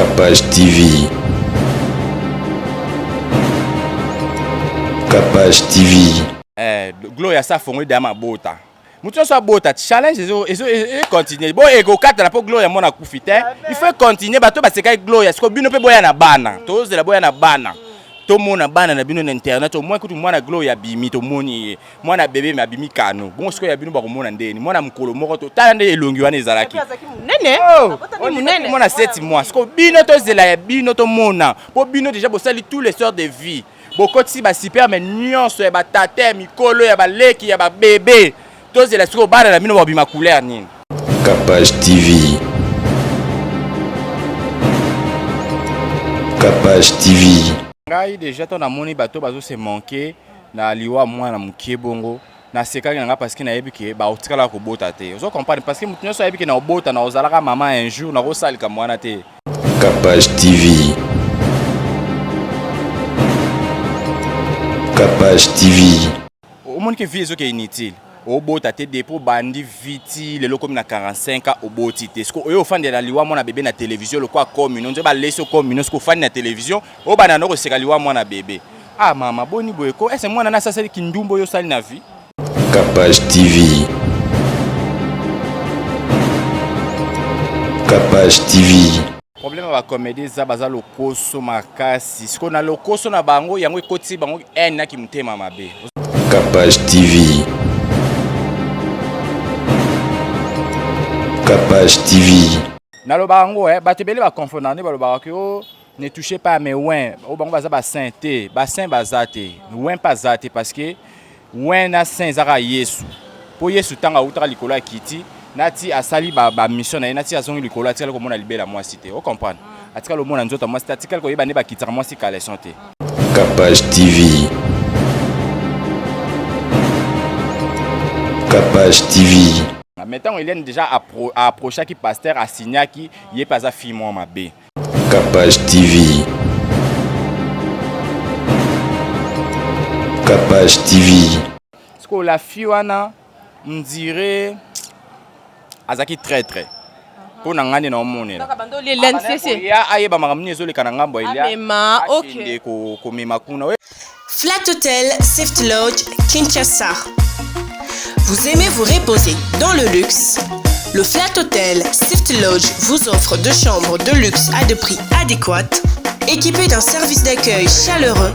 Capage TV. Capage TV. Gloria sa fongo dama bota. Mutu so bota challenge et continuer. Bon ego kata na po Gloria mona kufite. Il faut continuer bato ba seka Gloria. Siko bino pe boya na bana. To zela boya na bana. To mona bana na bino na internet. To moi kutu mwana Gloria bimi to moni. Mwana bébé ma bimi kano. Bon siko ya bino ba ko mona ndeni. Mwana mukolo moko to tala nde elongi wana ezalaki. Nene. Munene. Mona 7 mois. Siko bino to zela ya bino to mona. Po bino déjà bosali tous les sortes de vie. Bokoti ba super mais nyonso ya ba tate mikolo ya ba leki ya ba bébé. Tous les siko bana na bino ba bima couleur nini. Capage TV. Capage TV. Ngai déjà ton amoni bato bazo se manquer na liwa mwana mukie bongo na sekaki nga parce que na yebi ke ba otikala ko bota te. Ozo comprendre parce que mutu nyonso yebi ke na obota na ozalaka mama un jour na ko salika mwana te. Capage TV. Capage TV. Omoni ke vie ezoke inutile. Obota te depo bandi viti lelo comme na 45 ans oboti te. Sko oyo ofandi na liwa mwana bébé na télévision le quoi comme nzo ba leso comme sko fandi na télévision o bana no ko seka liwa mwana bébé. Ah mama boni boyeko est-ce mwana na sasa kindumbo yo sali na vie. Capage TV. Capage TV. Problème ba comédie za baza lokoso makasi. Siko na lokoso na bango yango ekoti bango na ki mutema mabe. Capage TV. Capage TV. Na lo bango bato bele ba confondre ba lo ba ko ne touchez pas mes ouin. O bango baza ba sainté, ba saint bazate. Ouin pas zate parce que ouin na saint zaka Yesu. Po Yesu tanga utaka likolo akiti. Nati asali ba mission na nati azongi likolo atikala ko mona libela moi cité. O comprendre? Atikala lo mona nzota moi cité atikala ko yeba ne ba kitara moi cité kaleson te. Capage TV. Capage TV. Maintenant il est déjà approché qui pasteur a signé qui y est pas à film moi mabe. Capage TV. Capage TV. Parce que la fille wana on dirait azaki très pour nangani na omone la Bando les LNCC. ya ayeba makamni ezo le kananga mbo ilia Amema, OK. ko mema kuna we. Flat Hotel Swift Lodge Kinshasa. Vous aimez vous reposer dans le luxe? Le Flat Hotel Swift Lodge vous offre 2 chambres de luxe à des prix adéquats, équipées d'un service d'accueil chaleureux.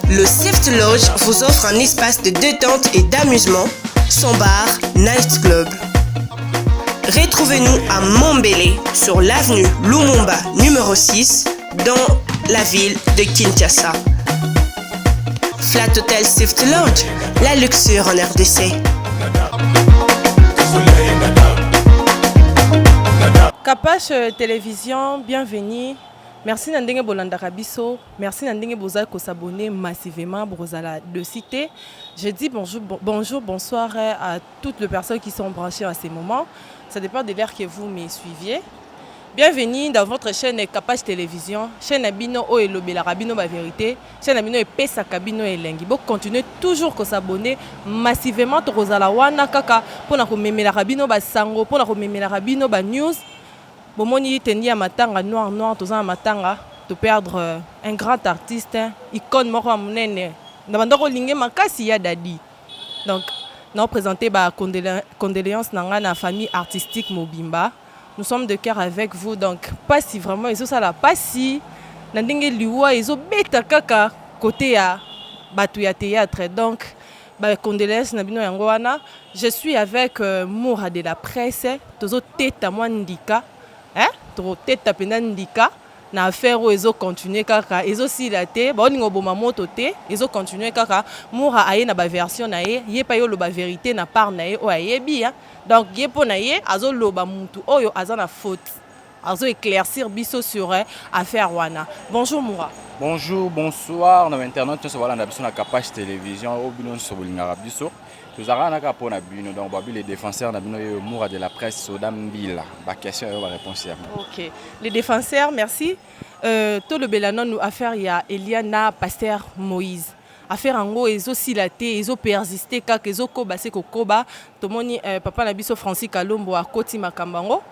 Le Swift Lodge vous offre un espace de détente et d'amusement, son bar, night club. Retrouvez-nous à Montbélé, sur l'avenue Lumumba numéro 6, dans la ville de Kinshasa. Flat Hotel Swift Lodge, la luxure en RDC. Capage télévision, bienvenue. Merci Nandenge Bolandaka Biso. Merci Nandenge Bozal ko s'abonner massivement Brozala de cité. Je dis bonjour, bonsoir à toutes les personnes qui sont branchées à ces moments. Ça dépend de l'heure que vous me suiviez. Bienvenue dans votre chaîne Capage Télévision. Chaîne Abino O Elobela Rabino ba vérité. Chaîne Abino et Pesa Kabino Elengi. Bon, continuez toujours à s'abonner massivement to Rosala wana kaka pour na ko memela Rabino ba sango, pour na ko memela Rabino ba news. Bomoni tendi à matanga noir tozana matanga de perdre un grand artiste, icône moko munene. Na bandoko lingé makasi ya dadi. Donc, nous présenter ba condoléances nanga na famille artistique Mobimba. Nous sommes de cœur avec vous, donc pas si vraiment ils ont ça là, pas si nandenge liwa ils ont beta kaka côté à batu ya théâtre. Donc ba condoléances na bino yango wana. Je suis avec Moura de la presse, tozo teta moi ndika, hein? Tozo teta pena ndika. Na affaire où ils ont continué kaka, ils ont si la té, ba oningo boma moto té, ils ont continué kaka. Moura aye na ba version na ye pa yo lo ba vérité na part na ye o ayebi hein. Donc ye po na ye azo loba mutu oyo azana faute. Azo éclaircir biso sur affaire wana. Bonjour Moura. Bonjour, bonsoir na internet to voilà na biso na Capage télévision au bino so bolinga biso. Tozara na ka pona bino donc babi les défenseurs na bino Moura de la presse Sodam Bila. Ba question et ba réponse. OK. Les défenseurs, merci. Tout le belanon nous affaire il y a Eliana Pasteur Moïse. Affaire ango ezo silaté, ezo persister kaka ezo koba se koba. Tomoni papa na biso Francis Kalombo a koti makambango.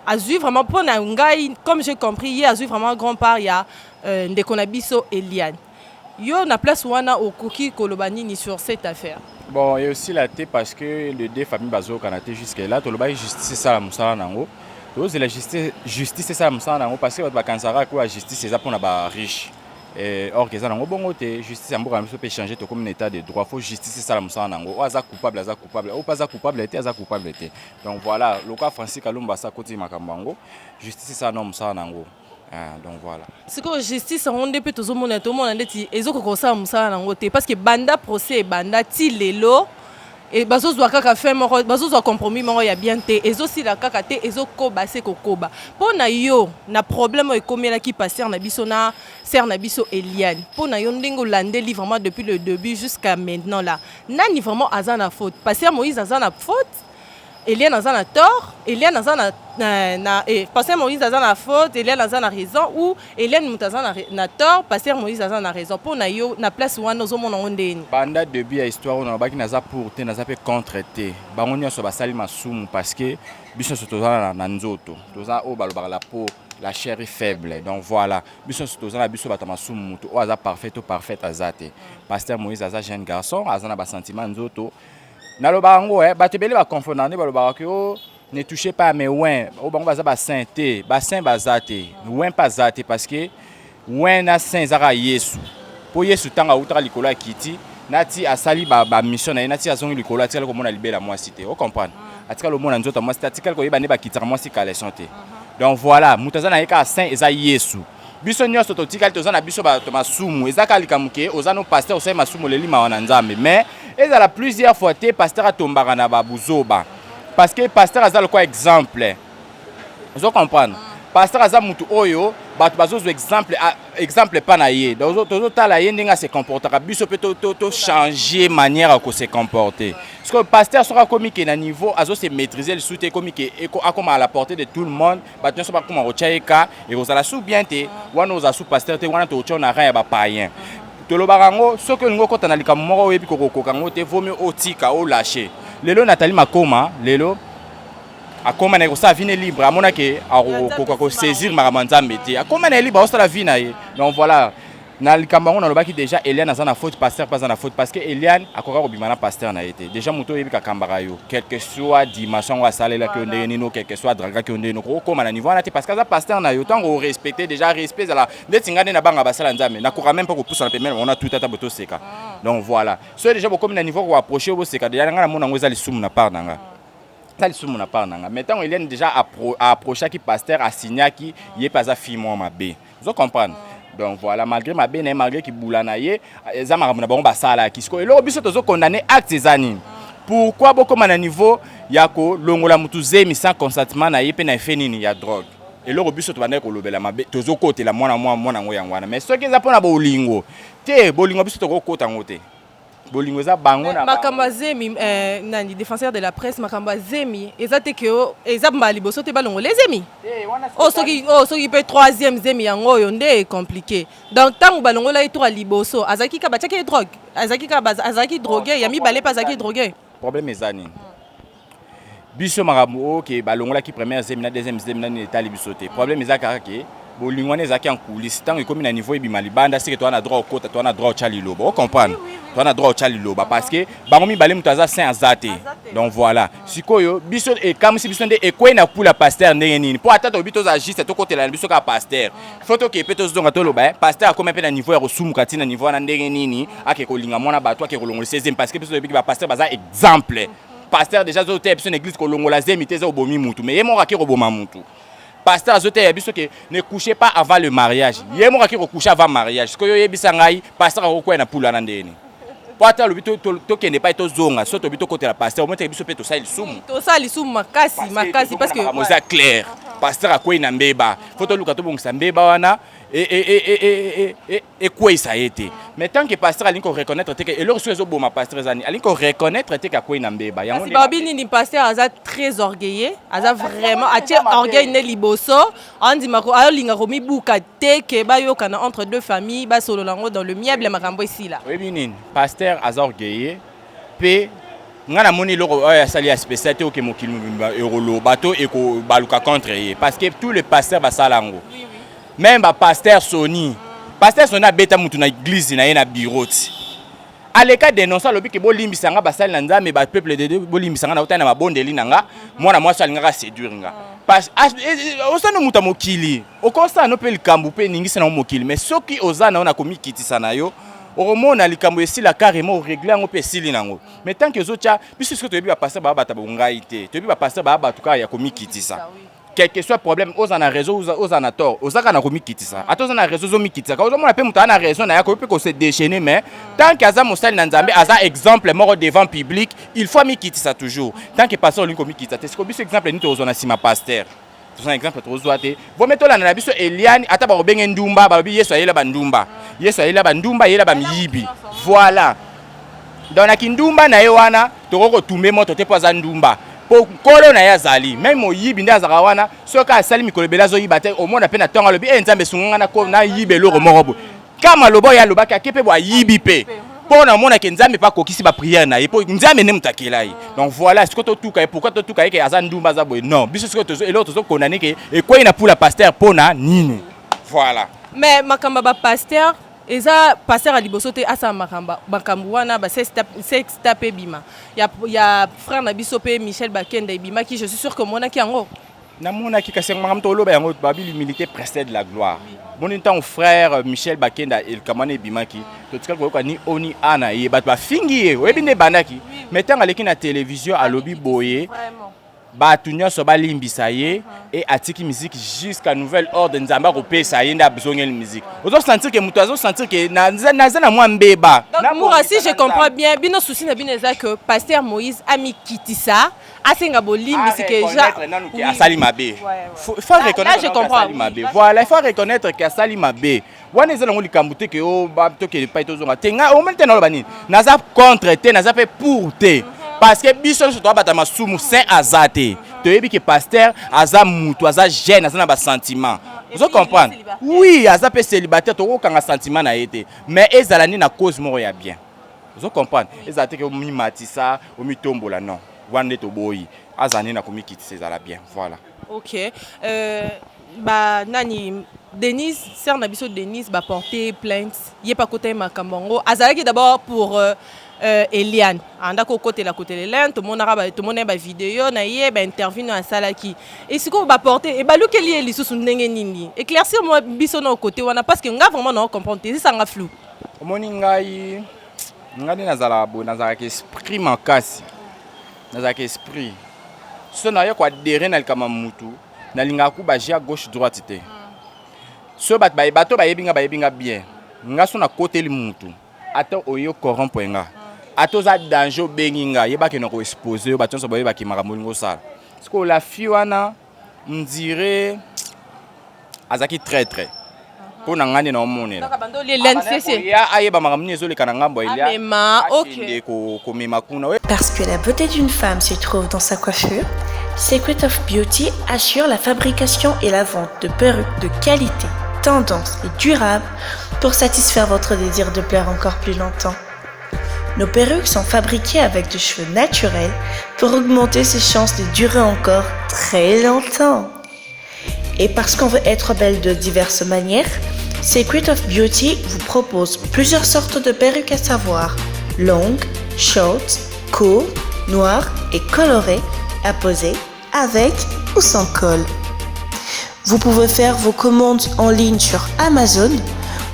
azui vraiment pour ngai comme j'ai compris il azui vraiment grand part il y a ndeko na biso Eliane. Yo na place wana okoki koloba nini sur cette affaire? Bon, et aussi la thé parce que le deux familles bazo kanaté jusqu'à là, tout le bail justice ça la musala nango. Tous la justice ça la musala nango parce que ba kansara ko la justice c'est ça pour na ba riche. Et or que ça nango bongo té justice ambo quand peut changer to comme un état de droit, faut justice ça la musala nango. O aza coupable, o pas aza coupable, était aza coupable était. Donc voilà, le cas Francis Kalumba ça côté makambango, justice ça non musala nango. Donc voilà. C'est que justice on peut tout le monde ndeti ezoko ko ça musala nango té parce que banda procès banda ti lelo et bazo zwa kaka fait moko bazo zwa compromis moko ya bien té ezo si la kaka té ezo ko basé ko koba pona yo na problème e komela ki passer na biso na ser na biso Eliane pona yo ndingo landeli vraiment depuis le début jusqu'à maintenant là nani vraiment azana faute passer Moïse azana faute Eliane azana tort Eliane azana passer Moïse azana faute Eliane azana raison ou Eliane mutazana na tort passer Moïse azana raison pona yo na place wana zo mona ondeni banda début ya histoire on baki naza pour te naza pe contre te bango nyonso basali masumu parce que biso so tozana na nzoto tozana o balobaka la peau la chair est faible donc voilà biso so tozana biso bata masumu mutu o aza parfait ou parfait azate pasteur Moïse aza jeune garçon azana ba sentiment nzoto naloba ngo bato bele ba confondre balobaka que oh ne touchez pas à mes ouin o bango baza ba sainté ba saint bazate ouin pas zate parce que ouin na saint zara Yesu po Yesu tanga utaka likolo ya kiti nati asali ba mission na nati azongi likolo atikala ko mona libela moi cité o comprendre atikala mona nzota moi cité atikala ko yeba ne ba kitara moi cité kala santé donc voilà mutazana yeka saint eza Yesu biso nyonso totikali tozana biso ba to masumu ezaka likamuke ozano pasteur osai masumu lelima wana nzambe mais ezala plusieurs fois te pasteur atombaka na babuzoba parce que pasteur azala quoi exemple vous comprendre pasteur aza mutu oyo bato bazozo exemple pas na ye donc tozotala ye ndenge se comportera biso pe to changer manière ko se comporter parce que pasteur sera comme que na niveau azo se maîtriser le soute comme que comme à la portée de tout le monde bato nyonso ba comme rochaika et ozala sou bien te wana oza sou pasteur te wana to chona ra ya ba païen tolobaka ngo soki olingo kota na likambo moko oyebi kokoka ngo te vaut mieux otika o lâcher lelo Nathalie Makoma lelo akoma na kosa vie libre amona ke akokoka ko saisir maramanzambe te akoma na libre osala vie na ye donc voilà na likambo ngo nalobaki déjà Eliane azana faute pasteur pas na faute parce que Eliane akoka ko bimana pasteur na été déjà moto yebi ka kambara yo quel que soit dimension wa salela ke ndenge nino quel que soit draga ke ndenge no koma na niveau na te parce que ça pasteur na yo tant qu'on respecter déjà respect la ndetinga na banga basala nzambe na koka même pas ko poussa na pemel on a tout tata boto seka donc voilà so déjà beaucoup na niveau ko approcher bo seka déjà nga na mona ngo ezali sumu na part nanga ça le sumu na part nanga maintenant Eliane déjà approcher qui pasteur a signé qui yé pas a fille moi ma bé vous comprenez donc voilà malgré ma bien malgré qui boulana ye za makamuna bango basala kisiko et là biso tozo condamner actes zani pourquoi beaucoup na niveau yako longola mutu zemi sans consentement na ye pe na fait nini ya drogue et là biso to bana ko lobela mabe tozo côté la mwana ngo yangwana mais ce qui za pona bolingo te bolingo biso to ko kota ngote bolingo za bango na makamba zemi nani défenseur de la presse makamba zemi ezate ke eza mbali boso te balongo les zemi soki pe troisième zemi yango yo nde compliqué donc tango balongo la ito liboso azaki ka bataki drogue azaki drogué yami balé pas azaki drogué problème ezani biso makambo ke balongo la ki première zemi na deuxième zemi na état libisoté problème ezaka ke bolingo ne ezaki en coulisses tant que comme na niveau ebima libanda c'est que toi na droit au côté toi na droit au chaliloba vous comprendre toi na droit au chaliloba parce que bango mi balé mutaza saint azate donc voilà sikoyo biso et comme si biso nde ekwe na pour la pasteur ndenge nini pour atata obito za juste to côté la biso ka pasteur photo ke peto zonga to loba pasteur comme pe na niveau ya kosumuka tina niveau na ndenge nini ake kolinga mona bato ake kolongola 16e parce que biso biki ba pasteur baza exemple pasteur déjà zo te biso na église kolongola zemi te za obomi mutu mais yemo ka ke roboma mutu pasteur azote yabiso que ne couchez pas avant le mariage yemo ka ke coucher avant mariage ko yo yebisa ngai pasteur ko na pula na ndeni pata lo bito to kende pa to zonga so to bito côté la pasteur mo te biso pe to sali sumu makasi parce que c'est clair pasteur akoyi na mbeba photo luka to bongisa mbeba wana et quoi ça a été mais tant que pasteur alinko reconnaître que et lorsque zo boma pasteur zani alinko reconnaître que akoyi na mbeba yango ni babini ni pasteur aza très orgueilleux aza vraiment atie orgueil ne liboso andi mako alinga ko mibuka te ke ba yokana entre deux familles ba solo lango dans le miable makambo ici là oui binini pasteur aza orgueilleux pe ngana moni loko oya sali ya spécialité oke mokili eurolo bato eko baluka contre ye parce que tous les pasteurs basalango même ba pasteur Sony a beta mutu na église na ye na bureau ti aleka dénoncer lobi ke bolimbisanga basali na nzambe ba peuple de Dieu bolimbisanga na utana mabondeli nanga mwana mwasi alingaka séduire nga parce osano muta mokili okosa no pe likambu pe ningisa na mokili mais soki ozana ona komikitisa na yo oromona likambo esila carrément régler ngo pe sili nango mais tant que ozocha biso ce que toyebi ba passer ba bata bongai te toyebi ba passer ba batuka ya komikitisa quel que soit problème ozana réseau ozana tort ozaka na komikitisa atozana réseau zomikitisa ka ozomona pe mutu ana raison na ya ko pe ko se déchaîner mais tant que aza mosali na nzambe aza exemple mort devant public il faut mikitisa toujours tant que passer olingo mikitisa te siko biso exemple ni tozona sima pasteur c'est un exemple trop zoaté vous mettez là na biso Eliane ata ba robenge ndumba ba bi yeso ayela bandumba yeso ayela bandumba yela ba miyibi voilà dans na kindumba na yewana toko tumbe moto te poza ndumba po kolo na yazali même moyibi ndaza kawana soka asali mikolo belazo yibate au monde pena tonga lobi nzambe sunga na ko na yibe loro morobo kama lobo ya lobaka kepe bo yibi pe pour na mona ke nzambe pa kokisi ba prière na ye po nzambe ne mutakela ye donc voilà ce que to tuka et pourquoi to tuka ke azandumba za boy non biso ce que to et l'autre to konane ke e ko ina pour la pasteur pona nini voilà mais makamba ba pasteur eza pasteur aliboso te asa makamba bakambu wana ba sexta pe bima ya frère na biso pe Michel Bakenda bima qui je suis sûr que mona ki yango na mona ki kase makam to loba yango babi l'humilité précède la gloire mon temps frère Michel Bakenda el kamane bimaki to tikal ko ni oni ana ye bat ba fingi oyebi ne bandaki mais tant aleki na télévision alobi boye batu nyonso balimbisa ye et atiki musique jusqu'à nouvel ordre nzamba ko pesa ye nda bezongel musique ozo sentir que mutu azo sentir que na mwa mbeba donc moi si je comprends bien bino souci na bino eza que pasteur Moïse ami kitisa asenga bolimbisi que ja asali mabe faut reconnaître je comprends voilà il faut reconnaître que asali mabe wana ezala ngoli kambute ke o ba to ke pa to zonga tenga o mente na lobani naza contre te naza pe pour te parce que biso so to bata masumu saint azate to yebi que pasteur aza mutu aza jeune aza na ba sentiment vous comprenez oui aza pe célibataire to ko kanga sentiment na yete mais ezala ni na cause moko ya bien vous comprenez ezate ke mi matisa o mi tombola non wande to boyi azani na komikitisa ezala bien voilà OK ba nani Denise sœur na biso Denise ba porter plainte yé pas côté makambango azalaki d'abord pour Eliane anda ko côté Eliane tout le monde ba vidéo na yé ba interview na salaki et ce qu'on va porter et ba lukeli lisusu ndenge nini éclaircir moi biso na côté wana parce que nga vraiment non comprendre c'est ça nga flou omoni ngai ngani nazala ki esprit makasi nazala ki esprit so na yo kwa derrière na kama mutu na linga ku ba ja gauche droite te so bato bayebinga bien nga so na côté li mutu ata oyo corrompre nga atoza danger benginga yeba ke noko exposer bato so bayeba ki makamolingo sala parce que la fille wana ndire azaki très pour na ngani na omonela donc bando les LNCC ya ayeba makamni ezo le kana ngambo ilia amema OK ko mema kuna parce que la beauté d'une femme se trouve dans sa coiffure. Secret of Beauty assure la fabrication et la vente de perruques de qualité, tendance et durable pour satisfaire votre désir de plaire encore plus longtemps. Nos perruques sont fabriquées avec des cheveux naturels pour augmenter ses chances de durer encore très longtemps. Et parce qu'on veut être belle de diverses manières, Secret of Beauty vous propose plusieurs sortes de perruques à savoir longues, short, courtes, noires et colorées à poser avec ou sans col. Vous pouvez faire vos commandes en ligne sur Amazon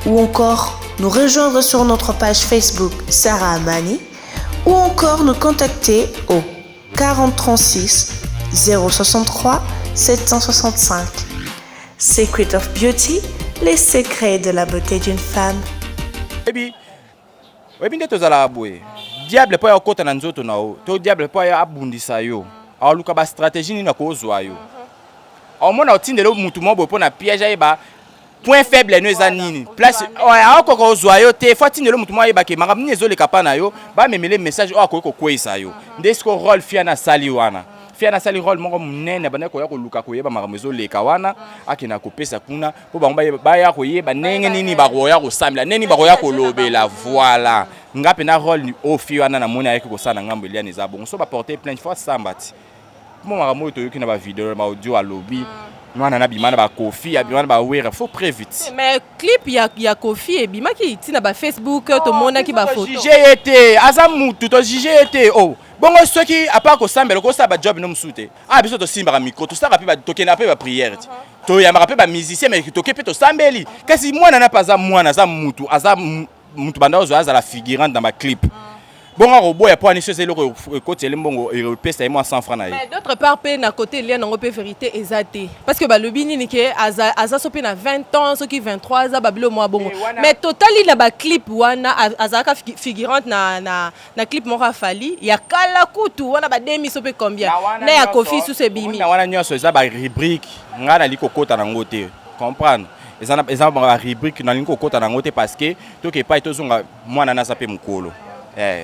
ou encore nous rejoindre sur notre page Facebook Sarah Amani ou encore nous contacter au 40 36 063 765. Secret of Beauty, les secrets de la beauté d'une femme. Ebi nde tozala boye diable po ya kota na nzoto na o to diable po ya abundisa yo aluka ba stratégie ni na kozwa yo omona otindelo mutu mo boye po na piège ayeba point faible no eza nini place akoko ozwa yo te faut tindelo mutu mo ayeba ke makambo ni ezoleka pa na yo ba memele message o akoko kwesa yo nde sko rôle fia na sali wana fia na sali rôle moko munene bana ko ya koluka ko yeba makambo ezoleka wana akina kopesa kuna po bango ba ya ko yeba nenge nini ba ko ya ko samla neni ba ko ya ko lobela voilà nga pe na rôle au fi wana na moni avec ko sana ngambo elia neza bon so ba porter plainte fois sambati mo makambo to yoki na ba vidéo ba audio à lobby mwana na bimana ba Kofi abimana ba wera faut très vite mais clip ya Kofi et bima ki tina ba Facebook to mona ki ba photo jugé été azamutu to jugé été oh bongo soki apa ko sambela ko sa ba job no msute biso to simba ka micro to sa ka pe ba tokena pe ba prière to ya maka pe ba musicien mais to ke pe to sambeli kasi mwana na pas za mwana za mutu aza mutu banda ozo aza la figurante dans ma clip bon robot ya pour anisser le côté mbongo et pesa moi 100 francs na. Mais d'autre part pe na côté lien ngo pe vérité ezate parce que ba lobini ni ke aza so pe na 20 ans so ki 23 za babilo moi bongo mais totali na ba clip wana azaka figurante na clip mo rafali ya kala kutu wana ba demi so pe combien na ya Kofi sous se bimi na wana nyoso za ba rubrique ngana liko kota na ngote comprendre ezana ba rubrique na liko kota na ngote parce que to ke pa to zonga mwana na sape mukolo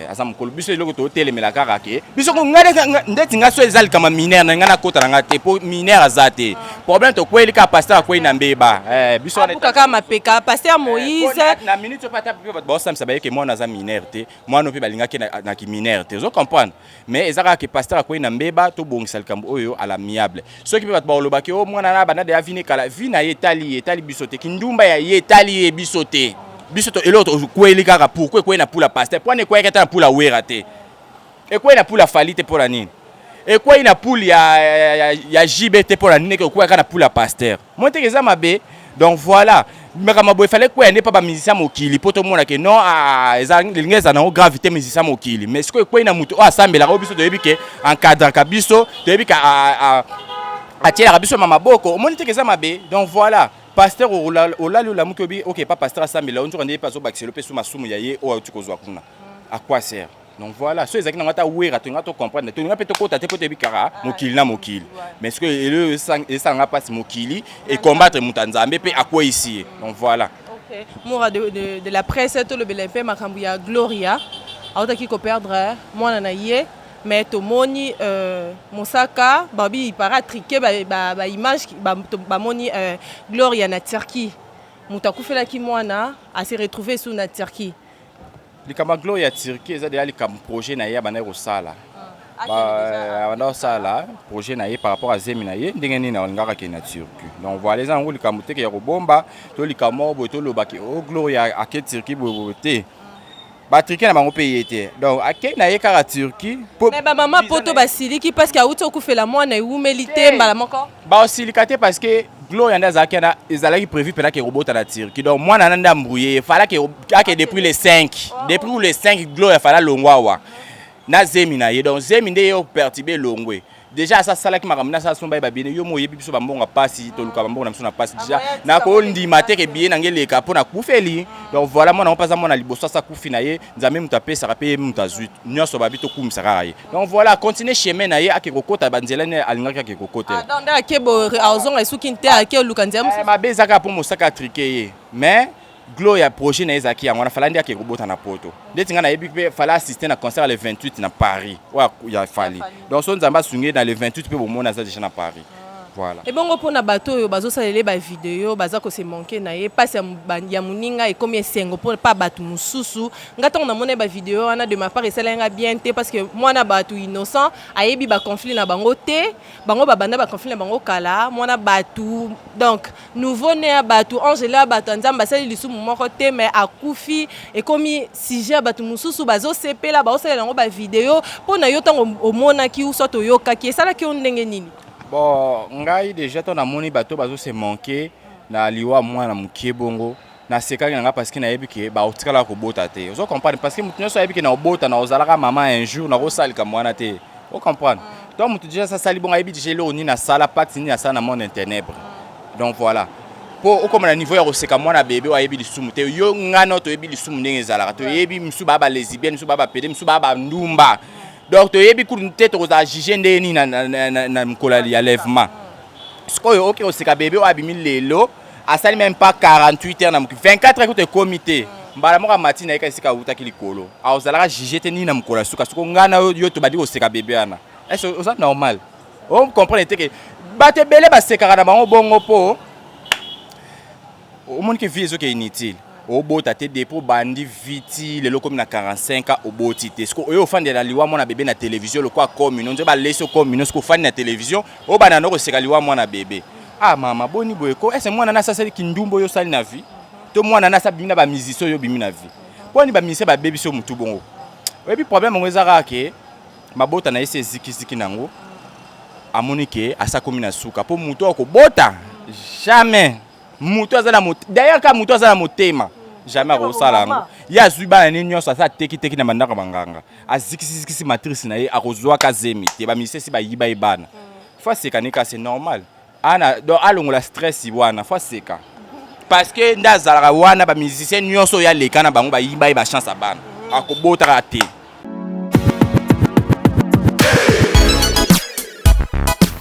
asa mukolo biso eloko to telemela kaka ke biso ko ngade ndeti ngaso ezali kama mineur na ngana kota na ngate po mineur azate problème to kweli ka pasteur ko ina mbeba biso wana kaka mapeka pasteur Moïse na minute pata pe ba samsa ba ke mwana za mineur te mwana pe balinga ke na ki mineur te zo comprendre mais ezaka ke pasteur ko ina mbeba to bongisa likambo oyo à l'amiable ceux qui pe ba loba ke o mwana na bana de avine kala vina yetali biso te kindumba ya yetali biso te biso to eloko kweli kaka pourquoi ko na pula pasteur pour ne ko ekata pula wera te e ko na pula falite pour la nini e ko na pula ya JBT pour la nini ko ekana pula pasteur monte que ça mabe donc voilà makamabo il fallait ko ne pas ba musicien mokili poto mona que non eza lingeza na gravité musicien mokili mais ce ko na mutu asambela ko biso to yebike encadre ka biso to yebika a tiela biso mamaboko monte que ça mabe donc voilà pasteur la mukobi OK pas pasteur asambela on ndiko pas zo baxelo pe sous masumu ya ye o tukozwa kuna à quoi sert donc voilà ceux ezaki na ngata wera to ngato comprendre to ngape to kota te poto bikara mokili na mokili mais ce que le sanga passe mokili et combattre mutanzambe pe akwa ici donc voilà OK mora de la presse to le belempe makambu ya Gloria autaki ko perdre mwana na ye mais to moni Mosaka babi para triquer ba image ba moni Gloria na Turquie mutakufela ki mwana a se retrouver sous na Turquie likama Gloria Turquie eza de likam projet na ye bana ko sala bana sala projet na ye par rapport à Zemi na ye ndenge nini na ngaka ke na Turquie donc voilà les angoli kamuteke ya ko bomba to likamo bo to lobaki o Gloria a ke Turquie bo te Batriqué na bango pays était donc akei na ye kaka Turquie mais ba maman poto basiliki parce que auto kufela mwana humilité mbala moko ba osilikate parce que Gloria ndaza kana ezalaki prévu pela ke robota na Turquie donc mwana nanda mbrouiller fala ke depuis les 5 depuis les 5 Gloria fala longwawa na Zemi na ye donc Zemi nde yo perturber longwe déjà ça sala ki makamna ça somba ba bien yo moyebi biso bambonga pasi to luka bambonga na biso na pasi déjà na ko ndima te ke bien ngele ka pona kufeli donc voilà moi na pas mona liboso ça kufi na ye nzambe mutape ça rapé mutazut nyoso ba bito kumisa ka ye donc voilà continuer chemin na ye akekokota banzela ne alingaka akekokota donc nda kebo azonga isuki nte ake luka nzambe ma bezaka pour mosaka triquer mais Gloria projet na ezaki yango na fala ndi akekobota na poto ndeti nga na yebi pe fala assister na concert le 28 na Paris wa ya fali donc so nzamba sunge na le 28 pe bomona za déjà na Paris voilà et bongo pona bato oyo bazosalele ba vidéo baza ko se manquer na ye passe ya muninga et comme esengo pour pas bato mususu ngata on a mona ba vidéo wana de ma part esalenga bien te parce que moi na bato innocent ayebi ba conflit na bango te bango babanda ba conflit na bango kala mona bato donc nouveau né bato Angela bato nzamba sali lisumu moko te mais akufi et comme sujet bato mususu bazo sepela ba osalela ngo ba vidéo pona yo tango omona ki usoto yoka ki esala ki ondenge nini. Bon, ngai déjà ton amoni bato bazo se manquer na liwa mwana mukie bongo na sekaki nga parce que na yebi ke ba otikala ko bota te. Ozo comprendre parce que mutu nyoso yebi ke na obota na ozalaka maman un jour na ko salika mwana te. O comprendre. Donc mutu déjà ça sali bonga yebi déjà le oni na sala pacte ni na sala na monde en ténèbres. Donc voilà. Po comme na niveau ya koseka mwana bébé wa yebi lisumu te yo ngano to yebi lisumu ndenge ezalaka to yebi msu baba lesbienne msu baba pede msu baba ndumba. Donc tu yebi ku tete ko za juger ndeni na mkola ya lèvement. Sikoyo OK oseka bébé wa bimi lelo asali même pas 48 heures na 24 heures ko comité. Mbala moka matina eka sika uta kilikolo. A ozalaka juger te ni na mkola suka siko ngana yo to badi oseka bébé ana. Est-ce que ça normal? On comprend que bate belé ba seka na bango bongo po. Au monde que vie est inutile. obota te dépôt bandi viti lelo comme na 45 ans oboti te sko oyo fandi na liwa mwana bébé na télévision le quoi commune nzo ba laisser commune sko fandi na télévision o bana no ko seka liwa mwana bébé ah mama boni boyeko est-ce mwana na sasa kindumbo yo sali na vie to mwana na sa bimina ba musicien yo bimina vie boni ba musicien ba bébé so mutu bongo et puis problème ngo ezaka ke mabota na ese ziki nango amoni ke asa komi na suka po mutu ko bota jamais mutu azana d'ailleurs ka mutu azana motema jamais akosala yango ye azwi bana nini nyonso asa teki na bandaka banganga azikisi matrice na ye akozwaka zemi te bamisisi si bayiba ye bana fo aseka nika c'est normal ana donc alongola stress wana fo aseka parce que nde azalaka wana bamusicien nyonso oyo aleka na bango bayiba ye bachance ya bana akobotaka te.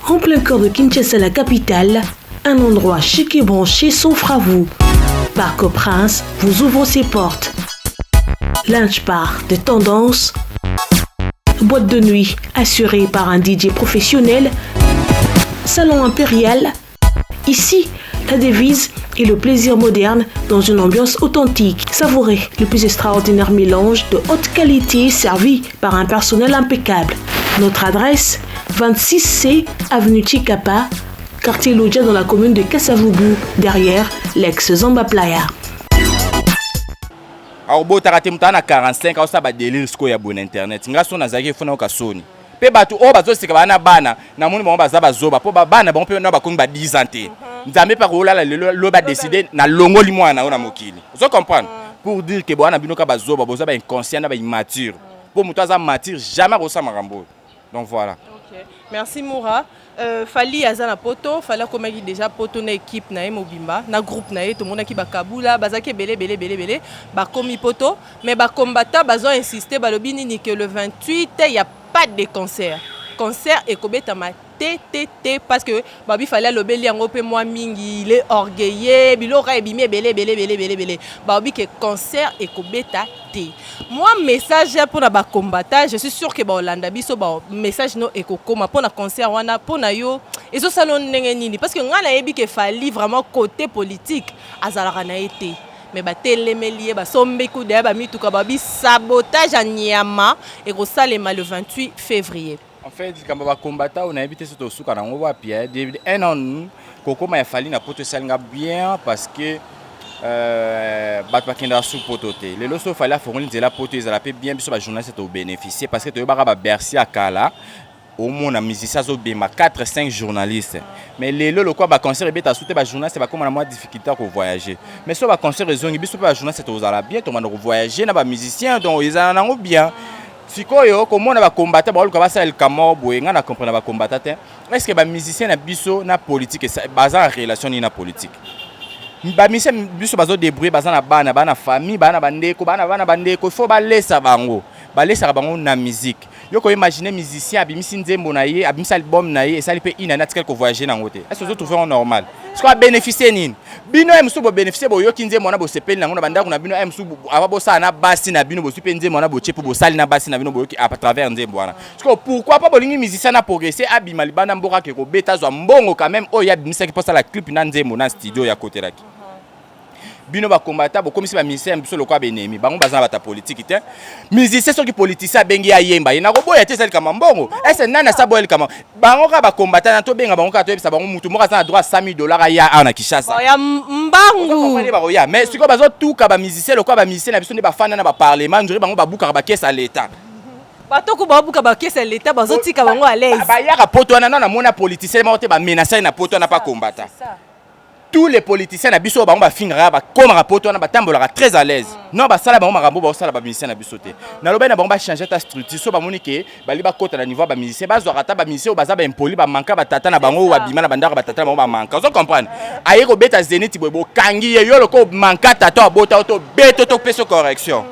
En plein cœur de Kinshasa, la capitale, un endroit chic et branché s'offre à vous. Parc au Prince vous ouvre ses portes. Lunch bar de tendance, boîte de nuit assurée par un DJ professionnel, salon impérial. Ici, la devise est le plaisir moderne dans une ambiance authentique. Savourez le plus extraordinaire mélange de haute qualité servi par un personnel impeccable. Notre adresse, 26C, avenue Chikapa, quartier Lodja dans la commune de Kasavubu, derrière l'ex-Zamba Playa. Alors, si tu as 45 ans, tu as délire sur bon internet. Tu as un Sony. Pe batu o bazo sika bana bana na moni ba baza bazoba po bana ba pe na ba kongi ba 10 ans te nzambe pa rola lo ba décider na longoli mwana ona mokili vous comprenez pour dire que bana binoka bazoba boza ba inconscient na ba immature pour muto aza mature jamais rosa marambo donc voilà. OK, merci Moura. Fali azana poto fala komaki déjà poto na équipe na mobimba na groupe na to mona ki bakabula bazaki belé ba komi poto mais ba combattant bazo insister ba lobi nini que le 28 il y a pas de concert et kobeta ma TTT parce que babi fallait lobeli yango pe moi mingi il est orgueilleux bilora ebimé belé babi que concert et kobeta té moi message pour na ba combattant je suis sûr que ba Hollanda biso ba message no ekokoma pour na concert wana pour na yo ezo salon ndenge nini parce que ngana yebi que fali vraiment côté politique azalaka na été mais batelemeli basombe ku de ba mituka babi sabotage à Nyama et kosalema le 28 février. En fait, quand on va combattre, on a évité ce tour quand on va pied. Un an, Coco m'a fallu na poto salinga bien parce que batba kinda sous pototé. Les loso fallait fournir la poto ils allaient bien sur la journaliste au bénéficier parce que tu vas Bercy à Kala. Au moins, on a mis ça sur 4-5 journalistes. Mais les le quoi va concert et à soutenir les journalistes, c'est comme on a moins de difficulté à voyager. Mais si on va concert les zones, ils les journalistes aux ala bien, on va voyager, on va musiciens, donc ils en ont bien. Si comment on va combattre, on va faire le camor, on va comprendre va combattre. Est-ce que les musiciens na biso na politique, basé en relation ni na politique? Les musiciens biso basé débrouiller, basé na bana famille, bana bandeko, il faut laisser bango, laisser bango na musique. Yo ko imaginer musicien abimisi nzembo na ye abimisi album na ye et ça lui peut inana tel que voyager na ngote est-ce que vous trouvez normal est-ce qu'on bénéficier nini bino emsu bo bénéficier bo yo kinzembo na bo sepeli na ngona bandako na bino emsu aba bo sa na basi na bino bo supe nzembo na bo chepo bo sali na basi na bino bo à travers nzembo wana est-ce que pourquoi pas bolingi musicien na progresser abima libana mboka ke ko beta zo mbongo quand même oya bimisa ki posa la clip na nzembo na studio ya côté laki bino ba combattre bo comme si ba musicien biso lokwa benemi bango bazana bata politique te musicien soki politicien bengi ya yemba ina ko boya te sali kama mbongo est-ce nana sa boyel kama bango ka ba combattre na to benga bango ka to ebisa bango mutu mo ka za droit $100 ya ana Kinshasa ya mbangu ya mais siko bazo tuka ba musicien lokwa ba musicien na biso ne ba fana na ba parlement njuri bango ba buka ba caisse à l'état batoko ba buka ba caisse à l'état bazo tika bango à l'aise ba ya ka poto na na mona politicien ma te ba menacer na poto na pas combattre tous les politiciens na biso bango ba fingra ba koma rapporto na batambola très à l'aise non ba sala bango makambo ba sala ba musicien na biso te na loba na bango ba changer ta structure so ba monique ba li ba kota na niveau ba musicien ba zo rata ba musicien ba za ba impoli ba manka ba tata na bango wa bima na bandaka ba tata na bango ba manka vous comprenez aye ko beta zenith bobo kangi ye yo loko manka tata bota to beto to peso correction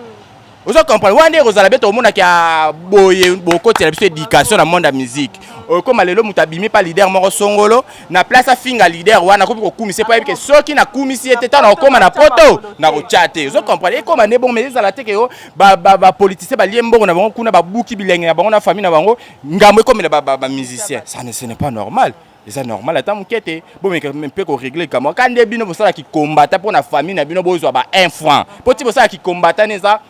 vous comprenez wande rozala beto mona ki a boye boko tela biso éducation na monde de musique comme lelo mutabimi pa leader moko songolo na place a finga leader wana ko kumisi pa que soki na kumisi eteta na koma na poto na ko chatter vous comprenez comme ne bon mais ezala te ke yo ba politicien ba liembongo na bango kuna ba buki bilenge na bango na famille na bango ngamwe comme ba musicien ça ne ce n'est pas normal c'est normal ata mukete bon mais peut ko régler comme quand des bino bo sala qui combattre pour la famille na bino bozo ba 1 franc poti bo sala qui combattre neza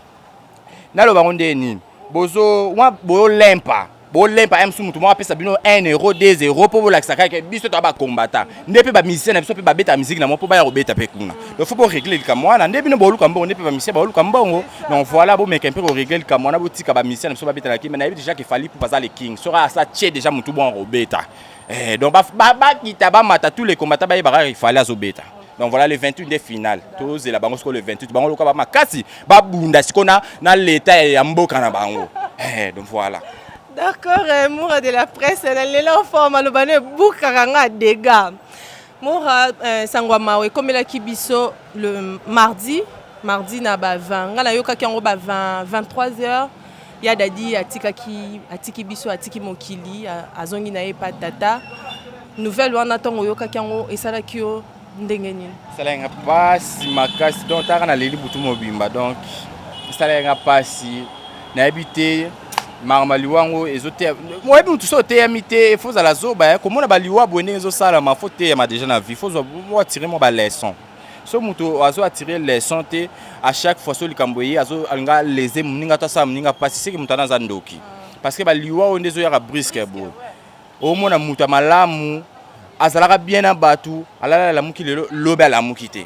na lo bango ndeni bozo wa bo lempa M sous mutu moi pesa bino 1 euro 2 euros pour la saka que biso to ba combattant ndepe ba musicien na biso pe ba beta musique na mo pour ba ya robeta pe kuna donc faut pour régler comme moi na ndebino bo luka mbongo ndepe ba musicien ba luka mbongo donc voilà bon mais qu'un peu régler comme moi na botika ba musicien na biso ba beta na ki mais na déjà que fallait pour passer les king sera ça tché déjà mutu bon robeta donc ba kita ba mata tous les combattants ba il fallait azobeta. Donc voilà le 28 des finales. Tous la bango le 28 bango loka ba makasi ba bunda sikona na l'état ya mboka na bango. Donc voilà. D'accord, Moura de la presse, elle est là en forme, elle a beaucoup de dégâts. Moura Sangwamawe, comme elle a kibiso le mardi na ba 20, ngala yoka ki ba 23h. Il y a dadi atiki biso atiki mokili azongi na ye patata. Nouvelle wana tongo yoka ki et ça la kio ndenge nini. Ça la nga pasi makasi donc ta na leli butu mobimba donc ça la nga pasi na habité Marmaliwango ezote moi bi mutu so te amité faut za la zoba comme on a baliwa bonne ezo sala ma faut te ma déjà na vie faut tirer mon ba leçon so mutu azo attirer leçon te à chaque fois so likamboye azo anga leze muninga to sa muninga pasi c'est que mutana za ndoki parce que baliwa on ezo ya brisque bo o mona mutu malamu azalaka bien na batu alala la mukile lobe la mukite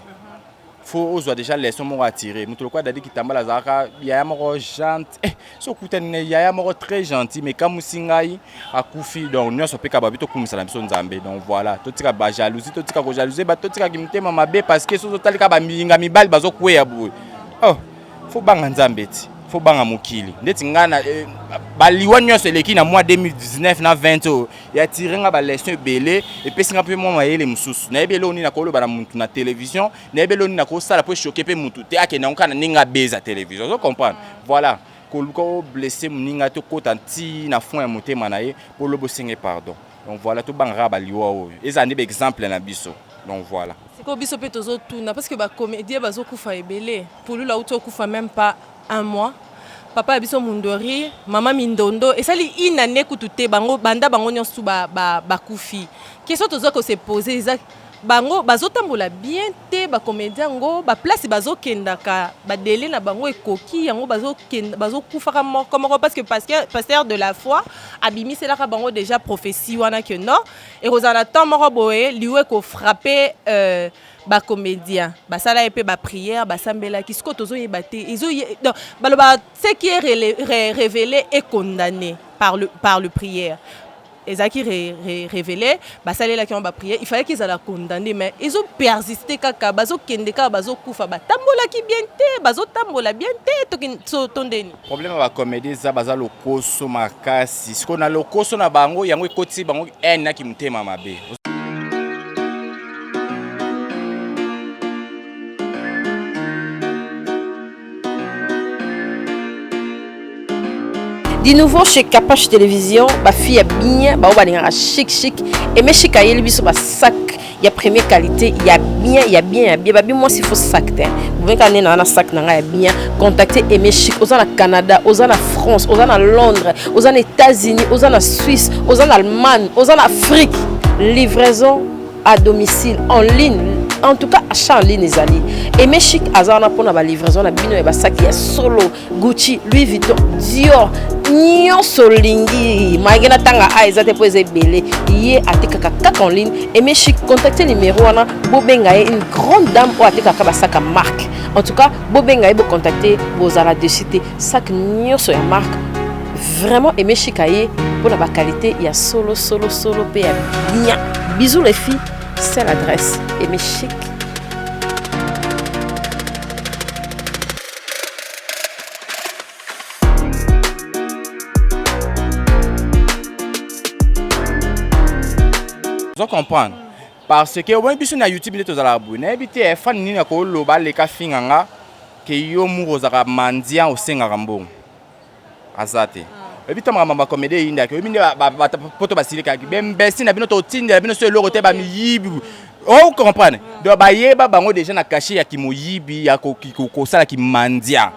faut ozo déjà leçon mo attirer mutu lokwa dadi kitambala zaka ya moko gentil so kutane ya moko très gentil mais comme singai akufi donc nyonso pe ka babito kumisa na biso nzambe donc voilà to tika ba jalousie to tika ko jalouser ba to tika kimtema mabe parce que so talika ba minga mibali bazo kweya boy oh faut banga nzambe ti faut banga mokili ndeti ngana baliwa nyonso eleki na mois 2019 na 20 ya tirenga ba leçon ebele et puis singa pe mo mayele mususu na ebele oni na ko loba na muntu na télévision na ebele oni na ko sala po choquer pe mutu te akena nkana ninga beza télévision vous comprenez voilà ko blessé muninga to kota nti na fond ya motema na ye pour lobo singe pardon donc voilà to banga baliwa o eza ndebe exemple na biso donc voilà c'est ko biso pe tozo tuna parce que ba comédien bazo kufa ebele pour lui là où to kufa même pas un mois. Papa abiso mundori, maman mindondo et ça li inane kutute bango banda bango nyonsu ba kufi. Question tozo ko se poser ça bango bazotambola bien te ba comédien ngo ba place bazo kendaka ba délai na bango ekoki yango bazo kufa comme parce que pasteur de la foi abimi c'est là ka bango déjà prophétie wana que non et rozana temps moko boye liwe ko frapper ba comédien ba sala epé ba prière ba sambela kisko tozo yebate izo donc baloba ce qui est révélé est condamné par le prière et ça qui révélé ba sala la qui on ba prière il fallait qu'ils allaient condamner mais ils ont persisté kaka bazo kendeka bazo kufa ba tambola ki bien te bazo tambola bien te to tondeni problème ba comédie za baza lokoso makasi siko na lokoso na bango yango ekoti bango na ki mutema mabe. De nouveau chez Capache Télévision, ma fille est bien, bah on chic et mes chic aïe lui sur ma sac, il y a première qualité, il y a bien, bah bien moi s'il faut sac t'es. Vous voyez qu'on est dans un sac n'a bien, contactez Aimé Chic, aux en Canada, aux en France, aux en Londres, aux en États-Unis, aux en Suisse, aux en Allemagne, aux en Afrique, livraison à domicile en ligne. En tout cas, achat en ligne les alliés. Et mes chic, azana pour la livraison, la bino et basak, il y a Solo, Gucci, Louis Vuitton, Dior, Nyon Solingi, Magena Tanga, Aizate Poise Belé, Yé, Ateka Kak en ligne. Et mes chic, contactez le numéro, Bobengaye, une grande dame ou Ateka Kabasaka marque. En tout cas, Bobengaye, vous contactez vos alas de cité, sac Nyon sur la marque. Vraiment, et mes chic pour la qualité, il y a Solo, PA. Bien. Bisous les filles. C'est l'adresse Aimé Chic. Vous comprenez parce que on biso na YouTube les tozala abonné ebité fan nini ko loba le ka finganga ke yo muro za mandia o senga mbongo azate ebita mama comédie inda ke binde ba poto basilika bembesi na bino to tindela bino so eloko te ba miyibi on comprendre do ba yeba bango déjà na caché ya kimoyibi ya ko sala ki mandia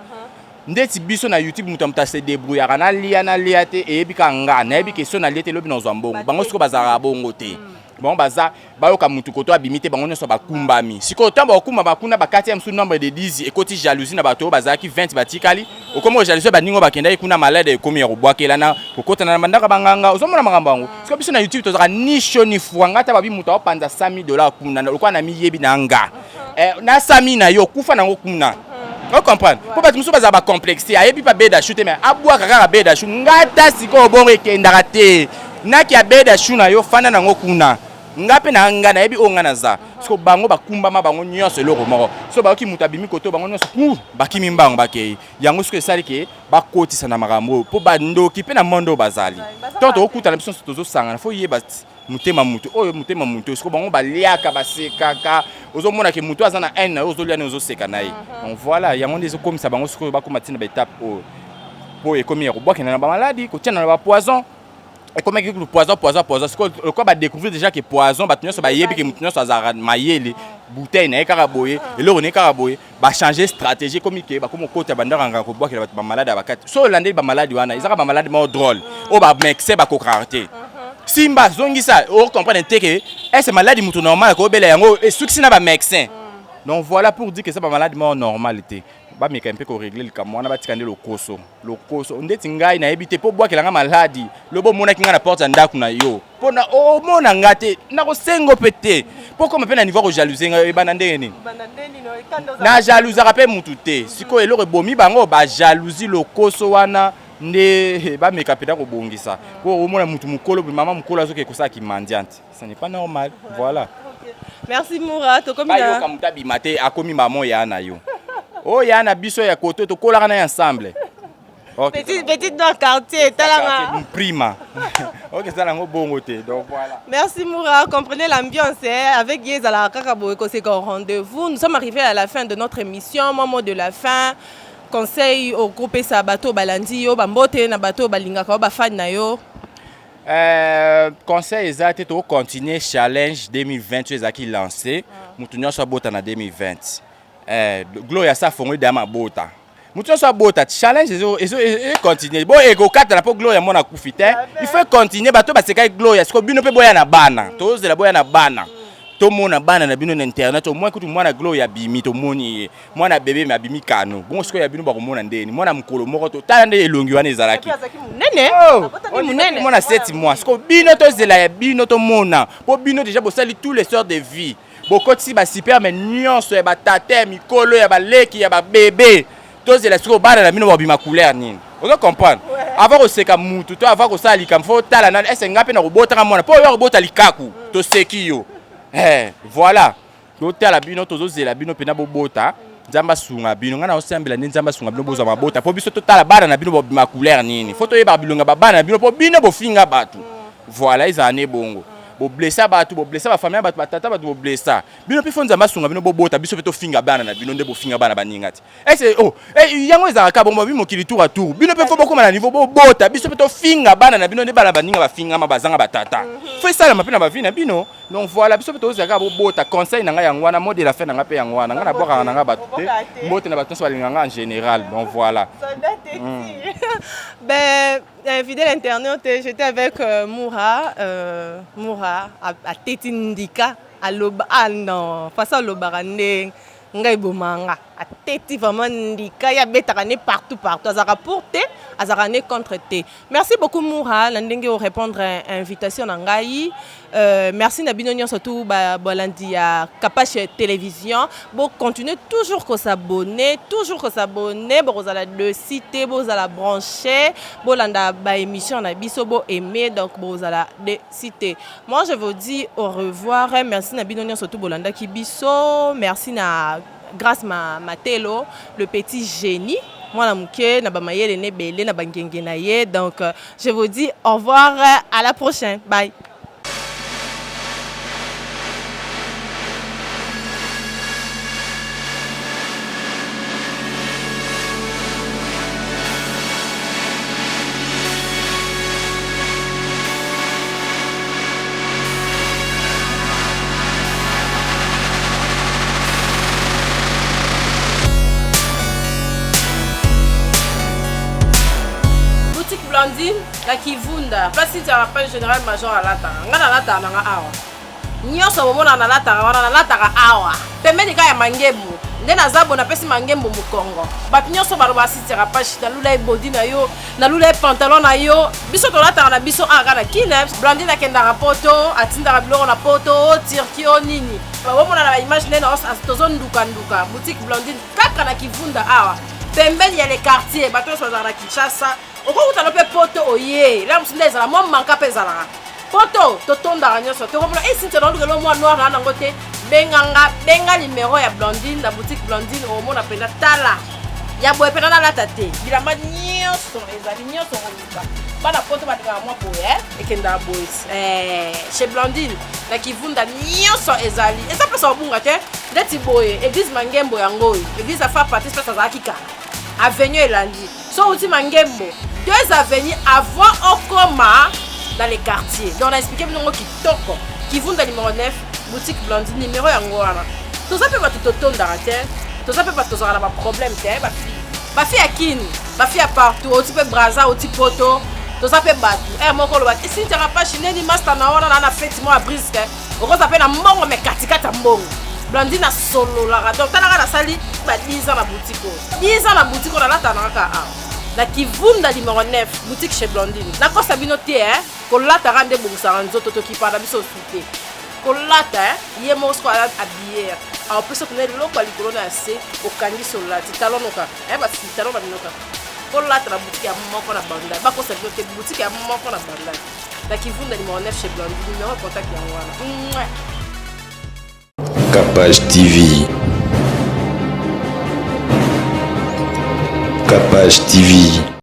ndeti biso na YouTube mutu amta se débrouiller na lia te ebika nga na ebike so na liete lobi no zambongo bango siko bazara bongo te bon baza bayoka mutu koto abimite bango nyonso bakumbami siko tambo okuma bakuna bakati ya nombre de 10 ekoti jalousie na bato bazaki 20 batikali okomo jalousie baningo bakenda ikuna malade ekomi ya kobwakela na kokota na mandaka banganga ozomona makambo yango siko biso na YouTube tozaka ni shoni fuanga ta babi mutu apanza $100 kuna lokwa na miyebi na nga na sami na yo kufa nango kuna. Vous comprenez? Pour pas que nous soyons pas complexés, il n'y a pas de chute, mais à boire car de chute, ngata siko bon ekendaraté. Na ki abeda chuna yo fana na ngokuna. Ngape na ngana ebi ongana za. Siko bango bakumba ma bango nyonso eloko moko. So ba ki mutabimi koto bango nyonso bakimi mbango bakei. Yango siko esali ke bakotisa na makambo po bandoki pe na mondo bazali. Tonto okuta na biso tozo sanga fo yeba mutema mutu oyo mutema mutu siko bango baliaka basekaka ozomona ke mutu azana na ozolia na ozoseka naye. Donc voilà, yango ndezo komisa bango siko bakoma tina ba étape o po ekomi ya kobwaka na ba maladie ko tina na ba poison. Et comme le poison, le corps a découvert déjà que poison, bouteille n'est caraboye, et l'eau n'est caraboye, va changer stratégie comme il comme au côté bandeur en bois qui va malade à vacat. So l'année va malade, ils ont malade mort drôle. Oh bah mec, c'est pas cocarté. Simba zongi ça, on comprend que c'est maladie mouton normal, qu'on belle et ceux qui n'a pas médecin. Donc voilà pour dire que c'est pas maladie mort normalité. Ba meka mpe ko régler le kamwana batikande le koso ndeti ngai na ebite po bwa kelanga maladi lobo mona kinga na porte ndaku na yo pona o mona ngate na ko sengo pete po comme pe na niveau ko jalouser ngai bana ndeni na jalouser rapé mutu te siko eloko bomi bango ba jalousie le koso wana nde ba meka peta ko bongisa po o mona mutu mukolo mama mukolo azoke ko sa ki mendiante ça n'est pas normal voilà. Merci Moura to komi na yo kamutabi mate akomi maman ya na yo. Oh, il y a un biso ya koto to kola ensemble. Okay. Petite dans le quartier, talanga. Prima. OK, ça lango bongoté. Donc voilà. Merci Moura, comprenez l'ambiance avec Yezala Kakabo et c'est un rendez-vous. Nous sommes arrivés à la fin de notre émission, moment de la fin. Conseil au groupe Sabato Balandi yo bambote na bato balinga ka ba fan na yo. Conseil exact to continuer challenge 2020 ezaki lancé. Mutunyo so bota na 2020. Gloria sa fongo dama bota. Mutu so bota challenge et continuer. Bon ego 4 na po Gloria mona kufite. Il faut continuer bato ba seka Gloria siko bino pe boya na bana. To zela boya na bana. To mona bana na bino na internet au moins kutu mwana Gloria bimi to moni mwana bébé ma bimi kano. Bon siko ya bino ba ko mona ndeni. Mwana mukolo moko to tala nde elongi wana ezalaki. Munene. Munene. Mona 7 mois. Siko bino to zela ya bino to mona. Po bino déjà bo sali tous les sortes de vie. Beaucoup de ba super mais nyonso ya ba tate mikolo ya ba leki ya ba bébé tous les siko bana na bino ba bima couleur nini ozo comprendre avant oseka mutu to avant osala likam fo tala na ese ngape na robota mona po yo robota likaku to seki yo voilà to tala bino tozo zela bino pena bobota nzamba sunga bino ngana osambela ni nzamba sunga bino boza mabota po biso to tala bana na bino ba bima couleur nini foto ye ba bilonga ba bana na bino po bino bo finga batu voilà izane bongo bo blessa batu bo blessa ba famille batu batata batu bo blessa bino pe fonza masunga bino bo bota biso pe to finga bana na bino nde bo finga bana baningati c'est yango ezaka bombo bimo kili tour à tour bino pe fo boko na niveau bo bota biso pe to finga bana na bino nde bana baninga ba finga ma bazanga batata fo sala ma pe na ba vie na bino donc voilà biso pe to zaka bo bota conseil na nga yango wana mode la fin na nga pe yango wana nga na boka na nga batu te mbote na batu so balinganga en général donc voilà. Ben fidèle internaute, j'étais avec Moura à Tétindika à Loba non face à Lobarande ngai bomanga à Téti vraiment ndika ya betarane partout azara porter azara ne contre té. Merci beaucoup Moura landenge au répondre à invitation ngai. Merci Nabino Nyon surtout bolandi à Kapache télévision. Bon continuez toujours que s'abonner, bon vous allez le citer, bon vous allez brancher, bolanda ba émission na biso bo aimer donc bon vous allez le citer. Moi je vous dis au revoir. Merci Nabino Nyon surtout bolanda ki biso. Merci na grâce ma Matelo le petit génie. Moi la mouké na ba mayele ne belé na bangenge na ye donc je vous dis au revoir à la prochaine. Bye. La Kivunda, pas si tu as rappelé général major à l'ata. On a l'ata, on a nyonso bomona nalataka wana nalataka awa pembeni ka ya mangembu nde naza bo napesi mangembu mokongo bato nyonso baloba asitira pashi nalula ebodi na yo nalula pantalon na yo biso tolataka na biso aka na kine Blandine akendaka poto atindaka biloko na poto tirki o nini bomona na baimage ndene tozondukanduka boutique Blandine kaka na kivunda awa pembeni ya le quartier bato nyonso bazalaka na Kinshasa okokutana mpe poto oye la mosu nde ezala mwa manka mpe ezalaka poto totondaka nyonso tokomona esintia naolukelo mwa noir na nango te benga numéro ya Blandine na boutique Blandine omona mpenza tala ya boye mpenza nalata te bilamba nyonso ezali nyonso koluka bana poto balingaka mwa boye ekendaka boye chez Blandine na kivunda nyonso ezali eza mpesa obunga te ndeti boye église mangembo yango oyo église afa partie spesa azalaki kaka avenue elandi so outi mangembo 2 avenues avant okoma dans les quartiers. Donc on a expliqué que kitoko kivunda numéro 9 boutique Blandine numéro yango wana. Tout ça peut pas tout autant d'arrêter. Tout ça peut pas tout avoir problème te ba fille à kin, ba fille à partout, au type braza, au type poto. Tout ça peut battre. Moko lo bat. Si tu n'as pas chiné ni master na wana na fête moi à brisque. On va s'appeler na mbongo mais katikata mbongo. Blandine a solo la donc tala na sali ba 10 ans na boutique. 10 ans na boutique on a la tanaka na kivunda numéro 9 boutique chez Blandine. Na kosa bino te kolata rande bongisa nzoto to kipana biso suite. Kolata ye mo sko ala habillé. En plus on est loko likolo na se o kangi solati talon noka. Ba si talon ba binoka. Kolata na boutique ya moko na banda. Ba kosa bino te boutique ya moko na banda. Na kivunda numéro 9 chez Blandine. Numéro contact ya wana. Capage TV. Capage TV.